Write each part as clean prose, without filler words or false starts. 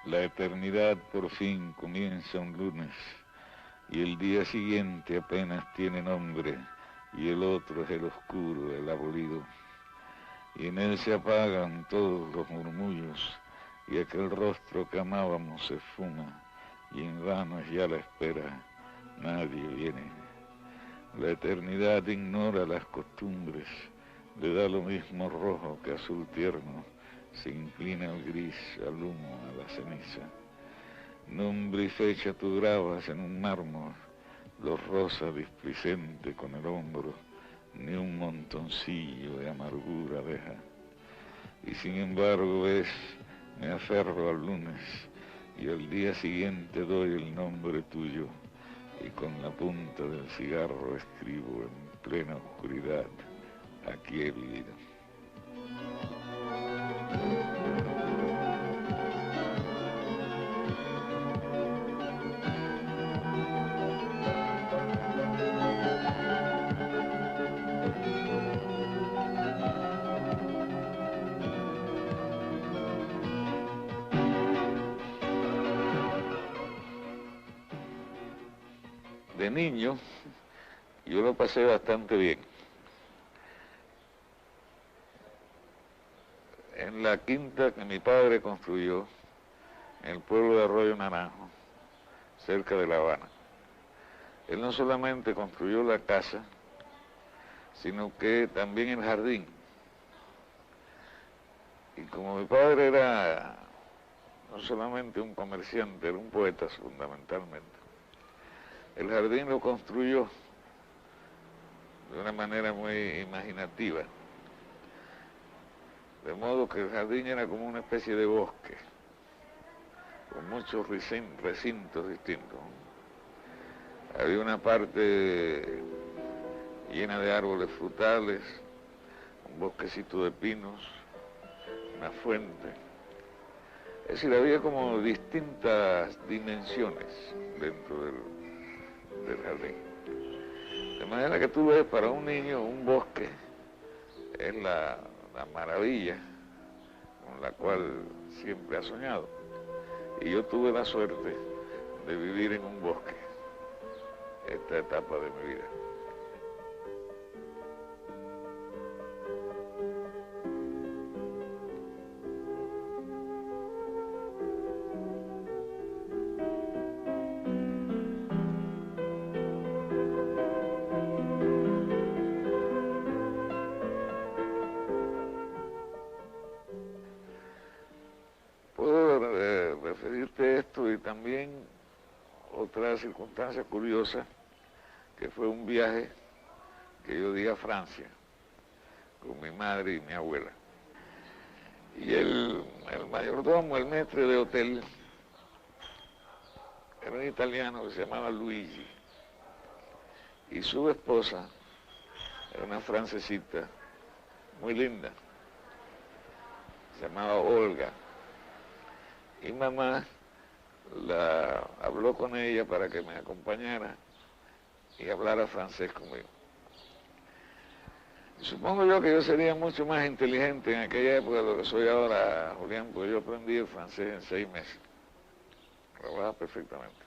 La eternidad por fin comienza un lunes y el día siguiente apenas tiene nombre y el otro es el oscuro, el abolido. Y en él se apagan todos los murmullos y aquel rostro que amábamos se esfuma y en vano es ya la espera, nadie viene. La eternidad ignora las costumbres, le da lo mismo rojo que azul tierno, se inclina al gris, al humo, a la ceniza. Nombre y fecha tú grabas en un mármol, los rosa displicente con el hombro, ni un montoncillo de amargura deja. Y sin embargo ves, me aferro al lunes, y al día siguiente doy el nombre tuyo, y con la punta del cigarro escribo en plena oscuridad, aquí he vivido. De niño, yo lo pasé bastante bien. En la quinta que mi padre construyó, en el pueblo de Arroyo Naranjo, cerca de La Habana. Él no solamente construyó la casa, sino que también el jardín. Y como mi padre era no solamente un comerciante, era un poeta fundamentalmente, el jardín lo construyó de una manera muy imaginativa. De modo que el jardín era como una especie de bosque, con muchos recintos distintos. Había una parte llena de árboles frutales, un bosquecito de pinos, una fuente. Es decir, había como distintas dimensiones dentro del jardín. De manera que tú ves para un niño un bosque es la maravilla con la cual siempre ha soñado. Y yo tuve la suerte de vivir en un bosque esta etapa de mi vida. Puedo referirte esto y también otra circunstancia curiosa, que fue un viaje que yo di a Francia con mi madre y mi abuela. Y el mayordomo, el maître de hotel, era un italiano que se llamaba Luigi, y su esposa era una francesita muy linda, se llamaba Olga. Y mamá habló con ella para que me acompañara y hablara francés conmigo. Y supongo yo que yo sería mucho más inteligente en aquella época de lo que soy ahora, Julián, porque yo aprendí el francés en 6 meses. Lo hablaba perfectamente.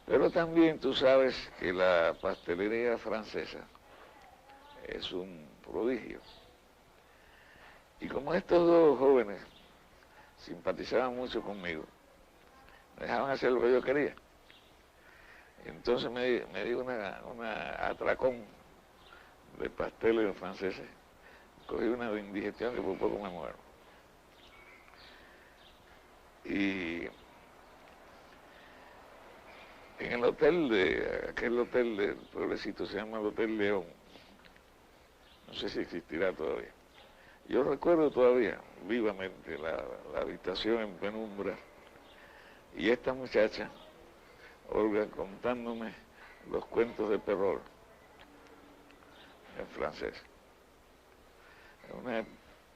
Pero también tú sabes que la pastelería francesa es un prodigio. Y como estos dos jóvenes simpatizaban mucho conmigo, me dejaban hacer lo que yo quería. Entonces me di una atracón de pasteles franceses. Cogí una indigestión que por poco me muero. Y en el hotel aquel hotel del pueblecito se llama el Hotel León. No sé si existirá todavía. Yo recuerdo todavía vivamente la habitación en penumbra y esta muchacha, Olga, contándome los cuentos de Perrault en francés. Es una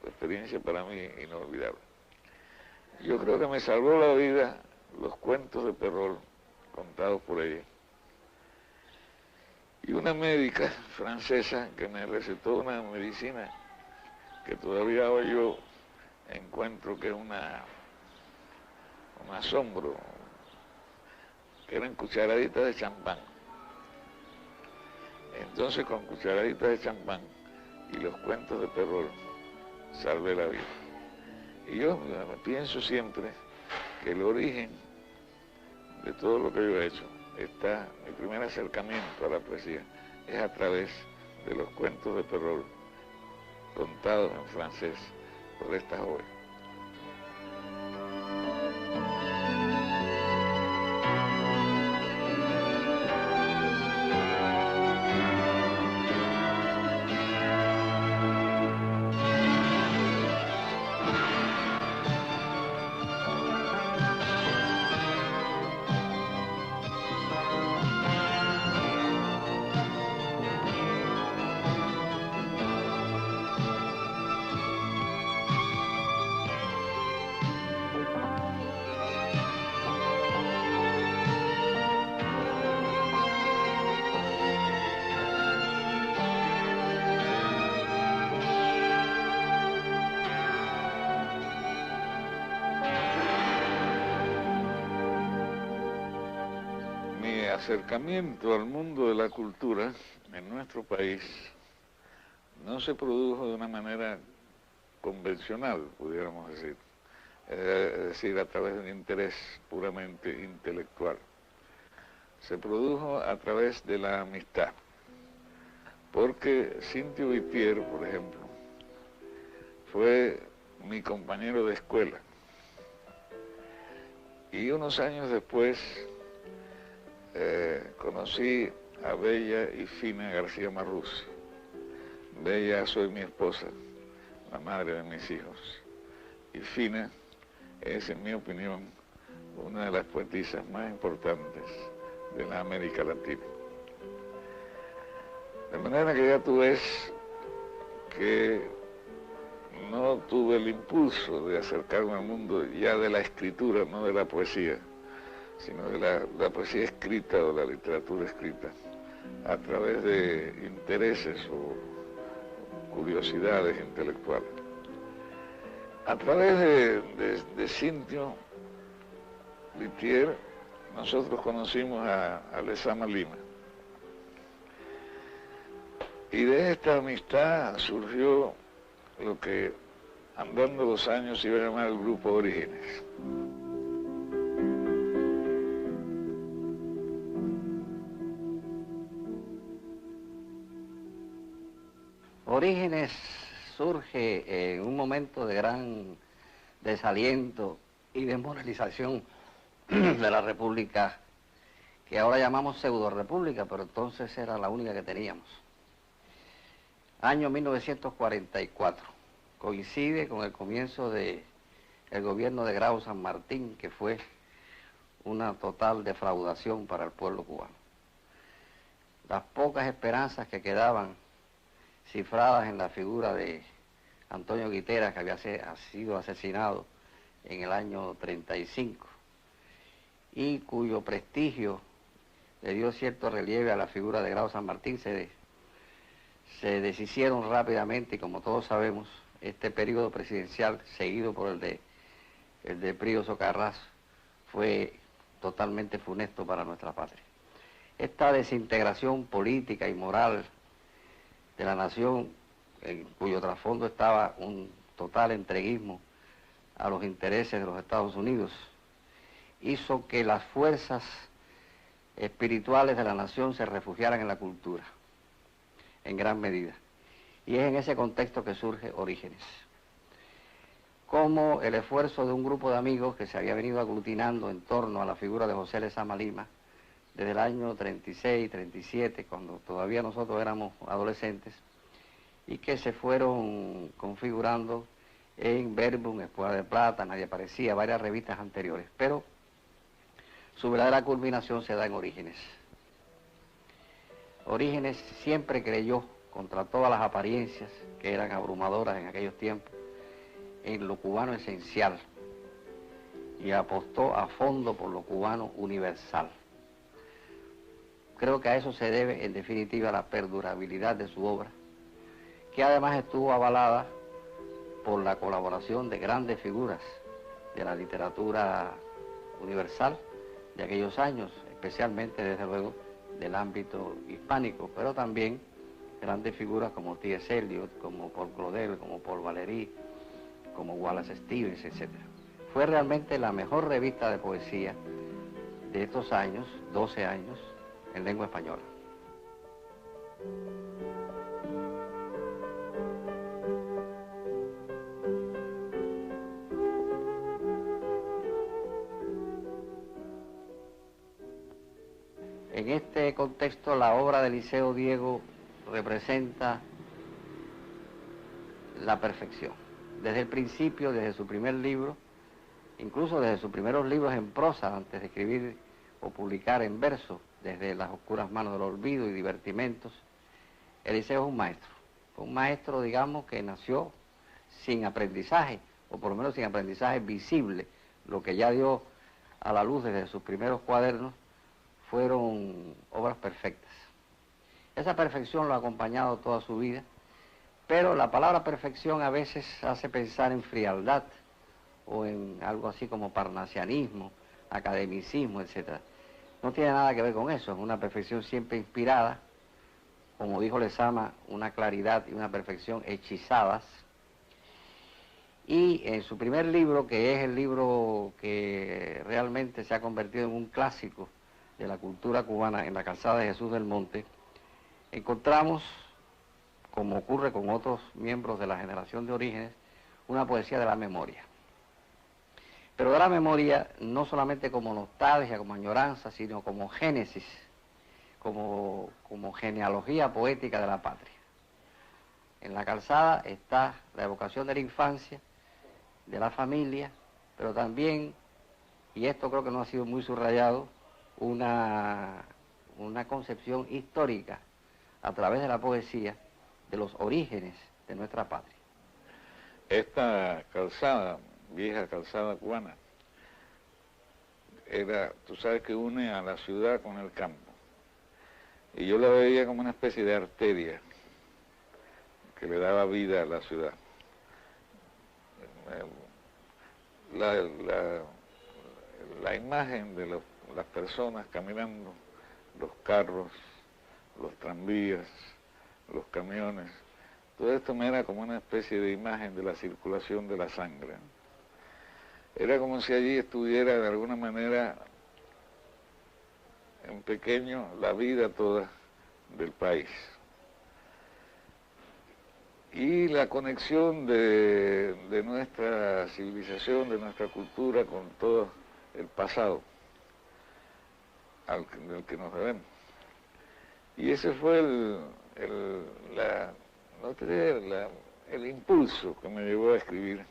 experiencia para mí inolvidable. Yo creo que me salvó la vida los cuentos de Perrault contados por ella. Y una médica francesa que me recetó una medicina que todavía hoy yo encuentro que es una con asombro, que eran cucharaditas de champán. Entonces, con cucharaditas de champán y los cuentos de terror, salvé la vida. Y yo pienso siempre que el origen de todo lo que yo he hecho está, mi primer acercamiento a la poesía es a través de los cuentos de terror contados en francés por esta joven. Mi acercamiento al mundo de la cultura en nuestro país no se produjo de una manera convencional, pudiéramos decir, es decir, a través de un interés puramente intelectual. Se produjo a través de la amistad, porque Cintio Whittier, por ejemplo, fue mi compañero de escuela, y unos años después conocí a Bella y Fina García Marruzzi. Bella soy mi esposa, la madre de mis hijos, y Fina es, en mi opinión, una de las poetisas más importantes de la América Latina. De manera que ya tú ves que no tuve el impulso de acercarme al mundo ya de la escritura, no de la poesía, sino de la poesía escrita o la literatura escrita, a través de intereses o curiosidades intelectuales. A través de Cintio Whittier, nosotros conocimos a Lezama Lima. Y de esta amistad surgió lo que, andando los años, se iba a llamar el Grupo Orígenes. Orígenes surge en un momento de gran desaliento y desmoralización de la República, que ahora llamamos pseudo-república, pero entonces era la única que teníamos. Año 1944, coincide con el comienzo del gobierno de Grau San Martín, que fue una total defraudación para el pueblo cubano. Las pocas esperanzas que quedaban cifradas en la figura de Antonio Guiteras, que había sido asesinado en el año 35, y cuyo prestigio le dio cierto relieve a la figura de Grau San Martín, se deshicieron rápidamente, y como todos sabemos, este periodo presidencial, seguido por el de Prío Socarrás, fue totalmente funesto para nuestra patria. Esta desintegración política y moral de la nación, en cuyo trasfondo estaba un total entreguismo a los intereses de los Estados Unidos, hizo que las fuerzas espirituales de la nación se refugiaran en la cultura, en gran medida. Y es en ese contexto que surge Orígenes. Como el esfuerzo de un grupo de amigos que se había venido aglutinando en torno a la figura de José Lezama Lima desde el año 36, 37, cuando todavía nosotros éramos adolescentes, y que se fueron configurando en Verbum, Escuela de Plata, Nadie Aparecía, varias revistas anteriores, pero su verdadera culminación se da en Orígenes. Orígenes siempre creyó, contra todas las apariencias que eran abrumadoras en aquellos tiempos, en lo cubano esencial, y apostó a fondo por lo cubano universal. Creo que a eso se debe, en definitiva, la perdurabilidad de su obra, que además estuvo avalada por la colaboración de grandes figuras de la literatura universal de aquellos años, especialmente desde luego del ámbito hispánico, pero también grandes figuras como T.S. Eliot, como Paul Claudel, como Paul Valéry, como Wallace Stevens, etc. Fue realmente la mejor revista de poesía de estos años, 12 años, en lengua española. En este contexto, la obra de Eliseo Diego representa la perfección. Desde el principio, desde su primer libro, incluso desde sus primeros libros en prosa, antes de escribir o publicar en verso, desde Las oscuras manos del olvido y Divertimentos, Eliseo es un maestro, digamos, que nació sin aprendizaje, o por lo menos sin aprendizaje visible. Lo que ya dio a la luz desde sus primeros cuadernos fueron obras perfectas. Esa perfección lo ha acompañado toda su vida, pero la palabra perfección a veces hace pensar en frialdad o en algo así como parnasianismo, academicismo, etc. No tiene nada que ver con eso, es una perfección siempre inspirada, como dijo Lezama, una claridad y una perfección hechizadas. Y en su primer libro, que es el libro que realmente se ha convertido en un clásico de la cultura cubana, En la calzada de Jesús del Monte, encontramos, como ocurre con otros miembros de la generación de Orígenes, una poesía de la memoria. Pero de la memoria no solamente como nostalgia, como añoranza, sino como génesis, como genealogía poética de la patria. En la calzada está la evocación de la infancia, de la familia, pero también, y esto creo que no ha sido muy subrayado, una concepción histórica a través de la poesía de los orígenes de nuestra patria. Esta calzada, vieja calzada cubana, tú sabes que une a la ciudad con el campo. Y yo la veía como una especie de arteria que le daba vida a la ciudad. La imagen de las personas caminando, los carros, los tranvías, los camiones, todo esto me era como una especie de imagen de la circulación de la sangre. Era como si allí estuviera de alguna manera en pequeño la vida toda del país. Y la conexión de nuestra civilización, de nuestra cultura con todo el pasado del que nos debemos. Y ese fue el impulso que me llevó a escribir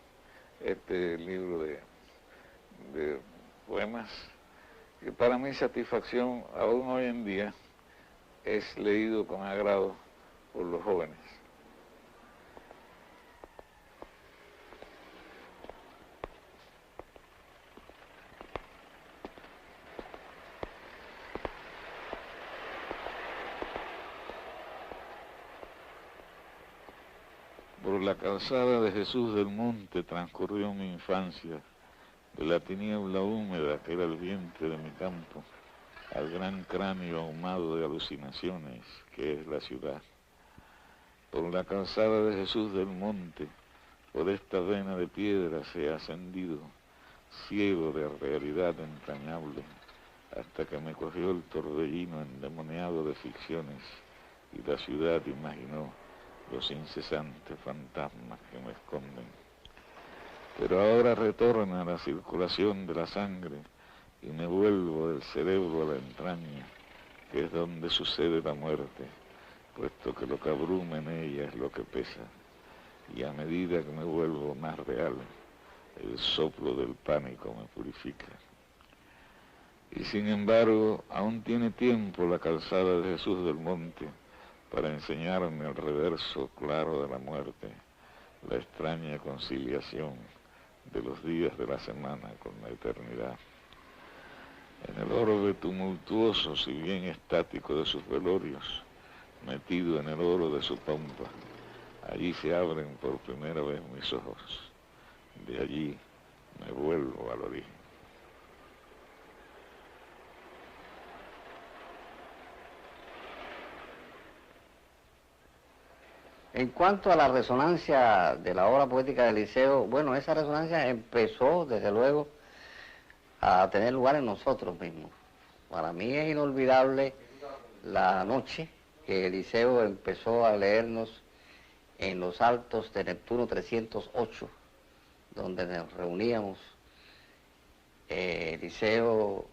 este libro de poemas, que para mi satisfacción aún hoy en día es leído con agrado por los jóvenes. Por la calzada de Jesús del Monte transcurrió mi infancia, de la tiniebla húmeda que era el vientre de mi campo, al gran cráneo ahumado de alucinaciones que es la ciudad. Por la calzada de Jesús del Monte, por esta vena de piedra se ha ascendido, ciego de realidad entrañable, hasta que me cogió el torbellino endemoniado de ficciones y la ciudad imaginó los incesantes fantasmas que me esconden. Pero ahora retorna la circulación de la sangre y me vuelvo del cerebro a la entraña, que es donde sucede la muerte, puesto que lo que abruma en ella es lo que pesa, y a medida que me vuelvo más real, el soplo del pánico me purifica. Y sin embargo, aún tiene tiempo la calzada de Jesús del Monte para enseñarme el reverso claro de la muerte, la extraña conciliación de los días de la semana con la eternidad. En el orbe tumultuoso, si bien estático de sus velorios, metido en el oro de su pompa, allí se abren por primera vez mis ojos. De allí me vuelvo al origen. En cuanto a la resonancia de la obra poética del Liceo, bueno, esa resonancia empezó, desde luego, a tener lugar en nosotros mismos. Para mí es inolvidable la noche que el Liceo empezó a leernos en los altos de Neptuno 308, donde nos reuníamos, Liceo,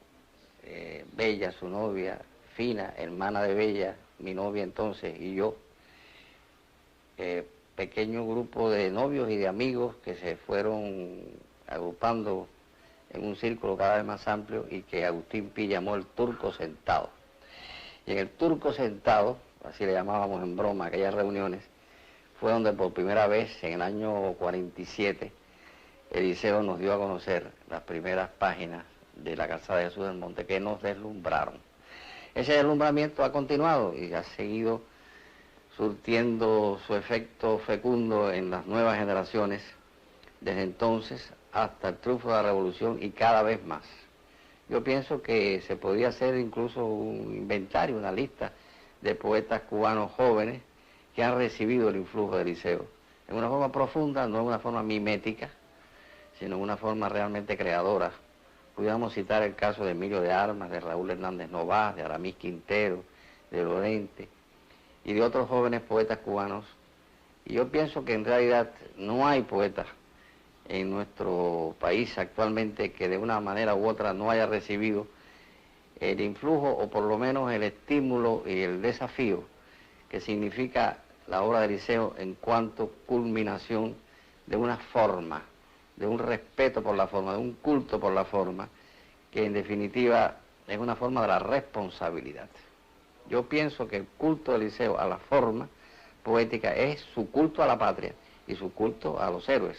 Bella, su novia, Fina, hermana de Bella, mi novia entonces, y yo, pequeño grupo de novios y de amigos que se fueron agrupando en un círculo cada vez más amplio y que Agustín Pi llamó el turco sentado. Y en el turco sentado, así le llamábamos en broma a aquellas reuniones, fue donde por primera vez, en el año 47, Eliseo nos dio a conocer las primeras páginas de la Calzada de Jesús del Monte, que nos deslumbraron. Ese deslumbramiento ha continuado y ha seguido surtiendo su efecto fecundo en las nuevas generaciones, desde entonces hasta el triunfo de la Revolución y cada vez más. Yo pienso que se podría hacer incluso un inventario, una lista de poetas cubanos jóvenes que han recibido el influjo del Liceo, en una forma profunda, no en una forma mimética, sino en una forma realmente creadora. Pudiéramos citar el caso de Emilio de Armas, de Raúl Hernández Novás, de Aramis Quintero, de Lorente y de otros jóvenes poetas cubanos. Y yo pienso que en realidad no hay poetas en nuestro país actualmente que de una manera u otra no haya recibido el influjo o por lo menos el estímulo y el desafío que significa la obra del Liceo en cuanto culminación de una forma, de un respeto por la forma, de un culto por la forma, que en definitiva es una forma de la responsabilidad. Yo pienso que el culto del Liceo a la forma poética es su culto a la patria y su culto a los héroes,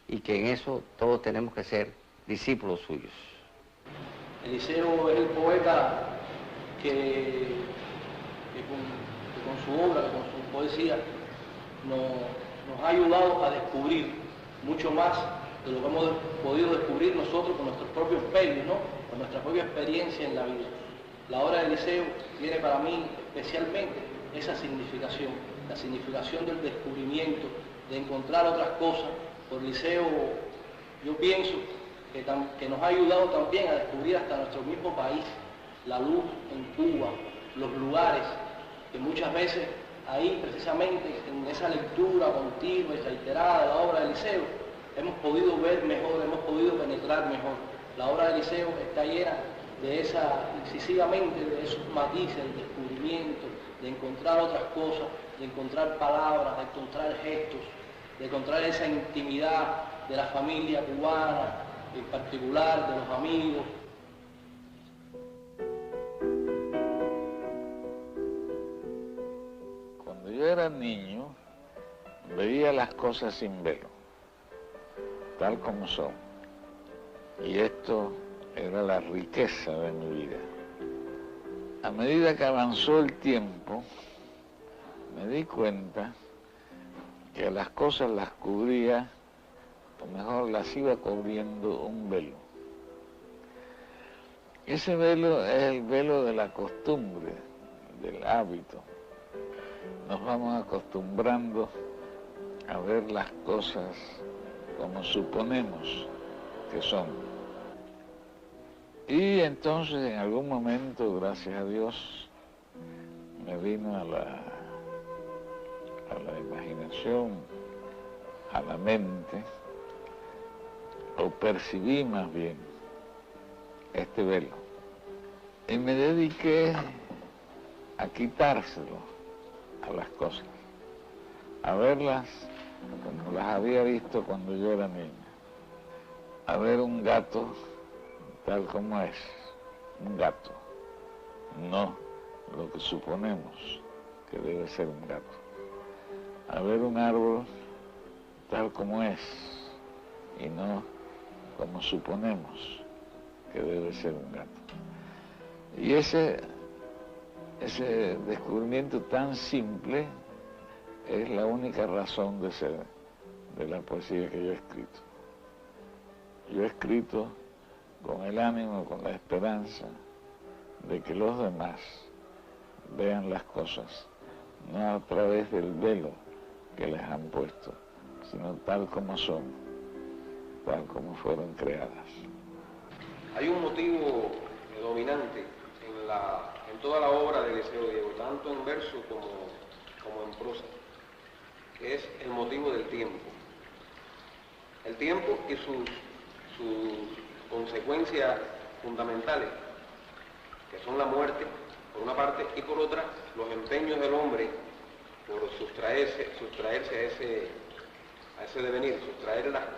y que en eso todos tenemos que ser discípulos suyos. Eliseo es el poeta que con su obra, que con su poesía, nos ha ayudado a descubrir mucho más de lo que hemos podido descubrir nosotros con nuestros propios medios, ¿no? Con nuestra propia experiencia en la vida. La obra de Eliseo tiene para mí especialmente esa significación, la significación del descubrimiento, de encontrar otras cosas. Por Eliseo, yo pienso que nos ha ayudado también a descubrir hasta nuestro mismo país, la luz en Cuba, los lugares, que muchas veces ahí precisamente en esa lectura continua y reiterada de la obra de Eliseo, hemos podido ver mejor, hemos podido penetrar mejor. La obra de Eliseo está llena de incisivamente de esos matices, del descubrimiento, de encontrar otras cosas, de encontrar palabras, de encontrar gestos, de encontrar esa intimidad de la familia cubana, en particular de los amigos. Cuando yo era niño, veía las cosas sin velo, tal como son. Y esto era la riqueza de mi vida. A medida que avanzó el tiempo, me di cuenta que las cosas las cubría, o mejor las iba cubriendo un velo. Ese velo es el velo de la costumbre, del hábito. Nos vamos acostumbrando a ver las cosas como suponemos que son. Y entonces en algún momento, gracias a Dios, me vino a la imaginación, a la mente, o percibí más bien este velo. Y me dediqué a quitárselo a las cosas, a verlas como las había visto cuando yo era niño, a ver un gato tal como es, un gato, no lo que suponemos que debe ser un gato, a ver un árbol tal como es y no como suponemos que debe ser un gato. Y ese descubrimiento tan simple es la única razón de ser de la poesía que yo he escrito. Yo he escrito con el ánimo, con la esperanza de que los demás vean las cosas no a través del velo que les han puesto, sino tal como son, tal como fueron creadas. Hay un motivo dominante en toda la obra de Eliseo Diego, tanto en verso como en prosa, que es el motivo del tiempo. El tiempo y sus consecuencias fundamentales, que son la muerte, por una parte, y por otra, los empeños del hombre por sustraerse a ese devenir,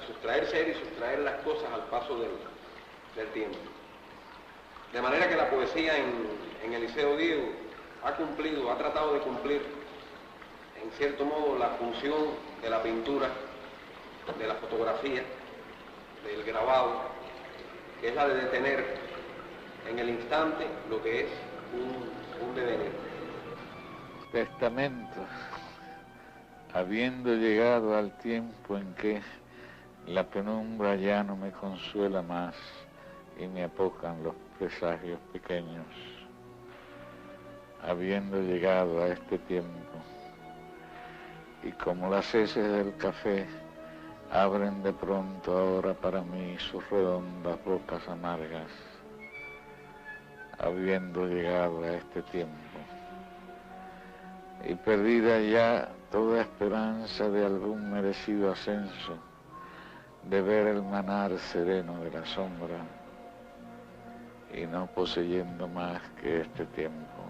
sustraerse a él y sustraer las cosas al paso del tiempo. De manera que la poesía en Eliseo Diego ha tratado de cumplir, en cierto modo, la función de la pintura, de la fotografía, del grabado, que es la de detener en el instante lo que es un devenir. Testamento, habiendo llegado al tiempo en que la penumbra ya no me consuela más y me apocan los presagios pequeños, habiendo llegado a este tiempo, y como las heces del café abren de pronto ahora para mí sus redondas bocas amargas, habiendo llegado a este tiempo, y perdida ya toda esperanza de algún merecido ascenso, de ver el manar sereno de la sombra, y no poseyendo más que este tiempo,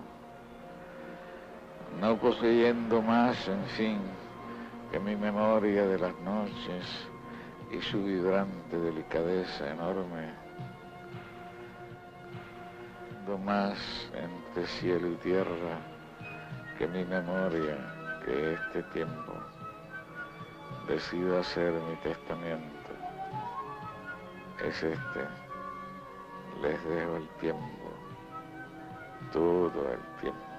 no poseyendo más, en fin, que mi memoria de las noches y su vibrante delicadeza enorme, no más entre cielo y tierra que mi memoria, que este tiempo decido hacer mi testamento, es este. Les dejo el tiempo, todo el tiempo.